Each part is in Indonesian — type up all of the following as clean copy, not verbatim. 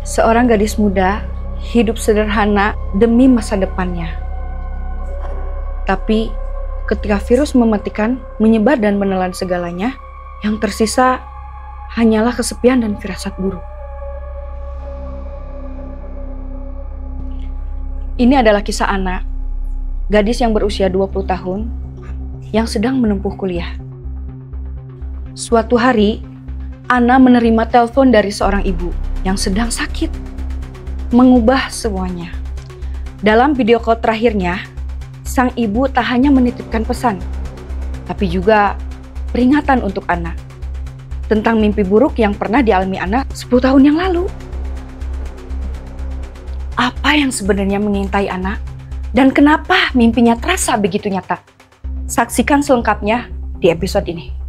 Seorang gadis muda hidup sederhana demi masa depannya. Tapi ketika virus mematikan, menyebar dan menelan segalanya, yang tersisa hanyalah kesepian dan firasat buruk. Ini adalah kisah Ana, gadis yang berusia 20 tahun yang sedang menempuh kuliah. Suatu hari, Ana menerima telepon dari seorang ibu yang sedang sakit, mengubah semuanya. Dalam video call terakhirnya, sang ibu tak hanya menitipkan pesan, tapi juga peringatan untuk Ana tentang mimpi buruk yang pernah dialami Ana 10 tahun yang lalu. Apa yang sebenarnya mengintai Ana dan kenapa mimpinya terasa begitu nyata? Saksikan selengkapnya di episode ini.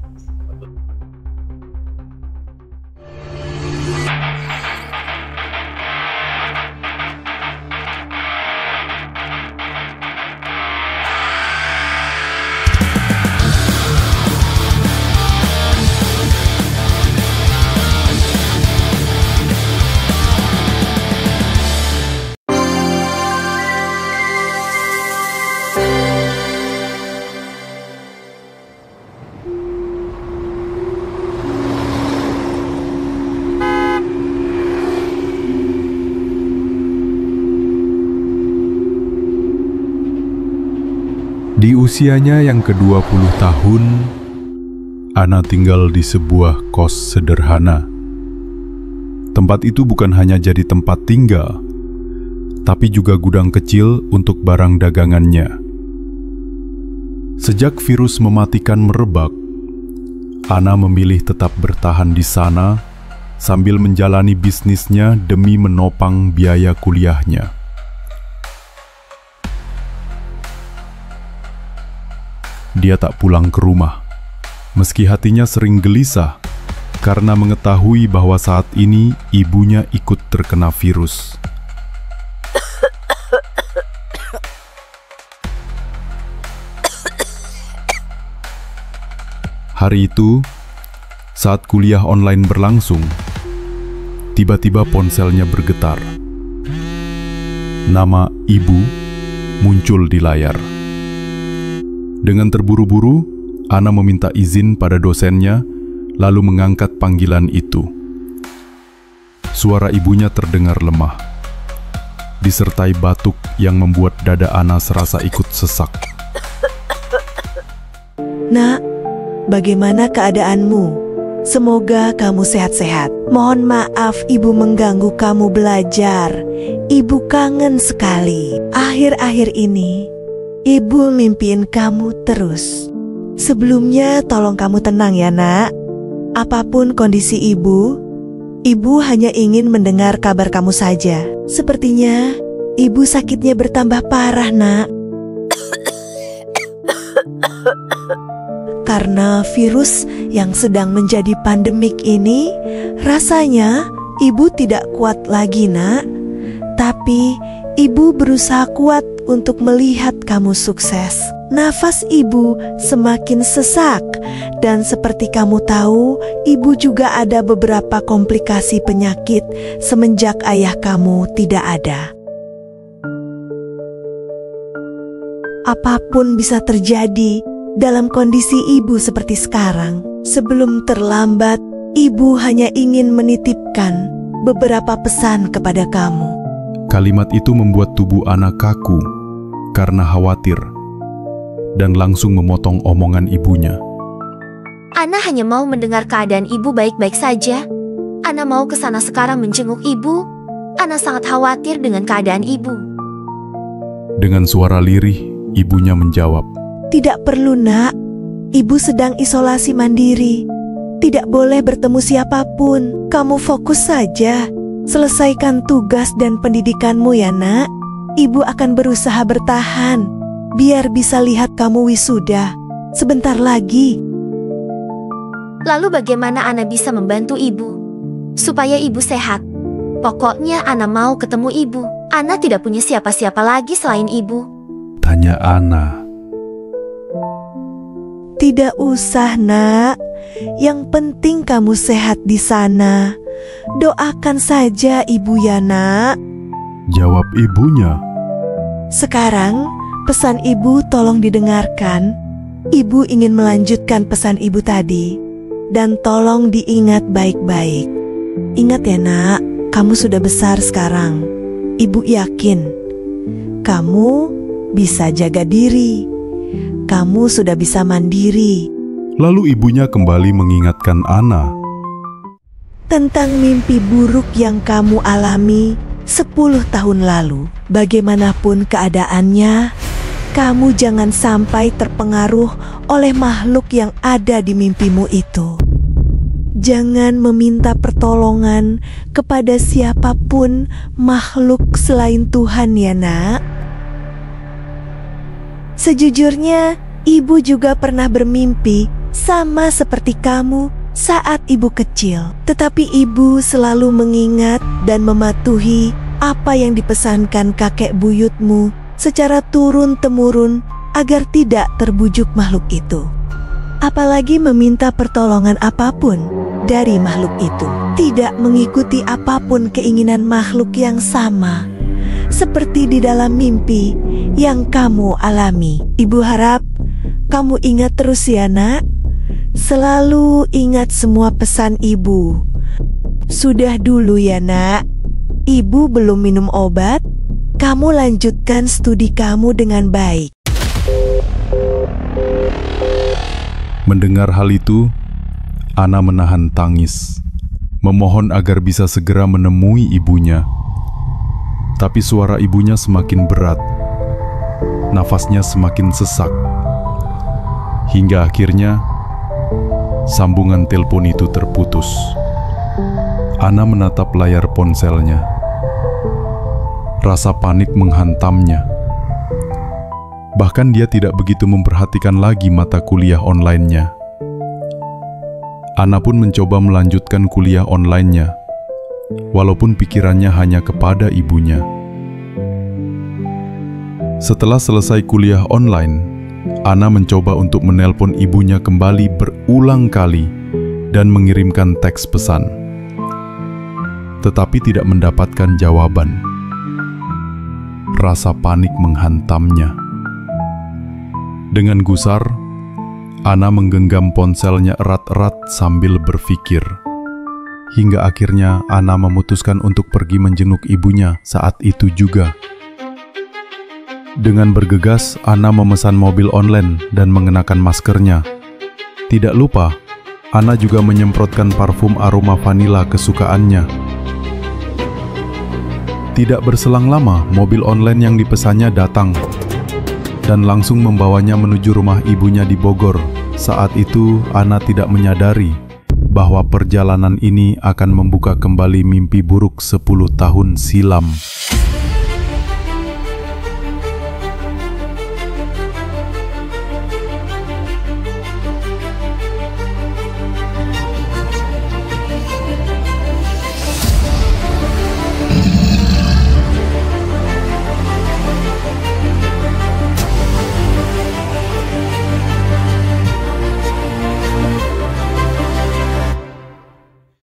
Di usianya yang ke-20 tahun, Ana tinggal di sebuah kos sederhana. Tempat itu bukan hanya jadi tempat tinggal, tapi juga gudang kecil untuk barang dagangannya. Sejak virus mematikan merebak, Ana memilih tetap bertahan di sana sambil menjalani bisnisnya demi menopang biaya kuliahnya. Dia tak pulang ke rumah, meski hatinya sering gelisah karena mengetahui bahwa saat ini ibunya ikut terkena virus. Hari itu, saat kuliah online berlangsung, tiba-tiba ponselnya bergetar. Nama ibu muncul di layar. Dengan terburu-buru, Ana meminta izin pada dosennya, lalu mengangkat panggilan itu. Suara ibunya terdengar lemah, disertai batuk yang membuat dada Ana serasa ikut sesak. Nak, bagaimana keadaanmu? Semoga kamu sehat-sehat. Mohon maaf ibu mengganggu kamu belajar. Ibu kangen sekali. Akhir-akhir ini ibu mimpiin kamu terus. Sebelumnya tolong kamu tenang ya nak. Apapun kondisi ibu hanya ingin mendengar kabar kamu saja. Sepertinya ibu sakitnya bertambah parah nak. Karena virus yang sedang menjadi pandemik ini, rasanya ibu tidak kuat lagi nak. Tapi ibu berusaha kuat untuk melihat kamu sukses. Nafas ibu semakin sesak, dan seperti kamu tahu, ibu juga ada beberapa komplikasi penyakit semenjak ayah kamu tidak ada. Apapun bisa terjadi dalam kondisi ibu seperti sekarang. Sebelum terlambat, ibu hanya ingin menitipkan beberapa pesan kepada kamu. Kalimat itu membuat tubuh Ana kaku karena khawatir dan langsung memotong omongan ibunya. Ana hanya mau mendengar keadaan ibu baik-baik saja. Ana mau ke sana sekarang menjenguk ibu. Ana sangat khawatir dengan keadaan ibu. Dengan suara lirih, ibunya menjawab, Tidak perlu nak, ibu sedang isolasi mandiri. Tidak boleh bertemu siapapun. Kamu fokus saja. Selesaikan tugas dan pendidikanmu ya nak. Ibu akan berusaha bertahan, biar bisa lihat kamu wisuda sebentar lagi. Lalu bagaimana Ana bisa membantu ibu supaya ibu sehat? Pokoknya Ana mau ketemu ibu. Ana tidak punya siapa-siapa lagi selain ibu. Tanya Ana. Tidak usah nak, yang penting kamu sehat di sana. Doakan saja ibu ya nak. Jawab ibunya. Sekarang pesan ibu tolong didengarkan. Ibu ingin melanjutkan pesan ibu tadi. Dan tolong diingat baik-baik. Ingat ya nak, kamu sudah besar sekarang. Ibu yakin kamu bisa jaga diri. Kamu sudah bisa mandiri. Lalu ibunya kembali mengingatkan Ana Tentang mimpi buruk yang kamu alami 10 tahun lalu. Bagaimanapun keadaannya, kamu jangan sampai terpengaruh oleh makhluk yang ada di mimpimu itu. Jangan meminta pertolongan kepada siapapun makhluk selain Tuhan ya nak. Sejujurnya, ibu juga pernah bermimpi sama seperti kamu saat ibu kecil. Tetapi ibu selalu mengingat dan mematuhi apa yang dipesankan kakek buyutmu secara turun-temurun agar tidak terbujuk makhluk itu. Apalagi meminta pertolongan apapun dari makhluk itu. Tidak mengikuti apapun keinginan makhluk yang sama seperti di dalam mimpi yang kamu alami. Ibu harap kamu ingat terus ya nak. Selalu ingat semua pesan ibu. Sudah dulu ya nak. Ibu belum minum obat. Kamu lanjutkan studi kamu dengan baik. Mendengar hal itu, Ana menahan tangis, memohon agar bisa segera menemui ibunya. Tapi suara ibunya semakin berat, nafasnya semakin sesak. Hingga akhirnya, sambungan telepon itu terputus. Ana menatap layar ponselnya. Rasa panik menghantamnya. Bahkan dia tidak begitu memperhatikan lagi mata kuliah online-nya. Ana pun mencoba melanjutkan kuliah online-nya, walaupun pikirannya hanya kepada ibunya. Setelah selesai kuliah online, Ana mencoba untuk menelpon ibunya kembali berulang kali dan mengirimkan teks pesan. Tetapi tidak mendapatkan jawaban. Rasa panik menghantamnya. Dengan gusar, Ana menggenggam ponselnya erat-erat sambil berpikir. Hingga akhirnya Ana memutuskan untuk pergi menjenguk ibunya saat itu juga. Dengan bergegas, Ana memesan mobil online dan mengenakan maskernya. Tidak lupa, Ana juga menyemprotkan parfum aroma vanila kesukaannya. Tidak berselang lama, mobil online yang dipesannya datang dan langsung membawanya menuju rumah ibunya di Bogor. Saat itu, Ana tidak menyadari bahwa perjalanan ini akan membuka kembali mimpi buruk 10 tahun silam.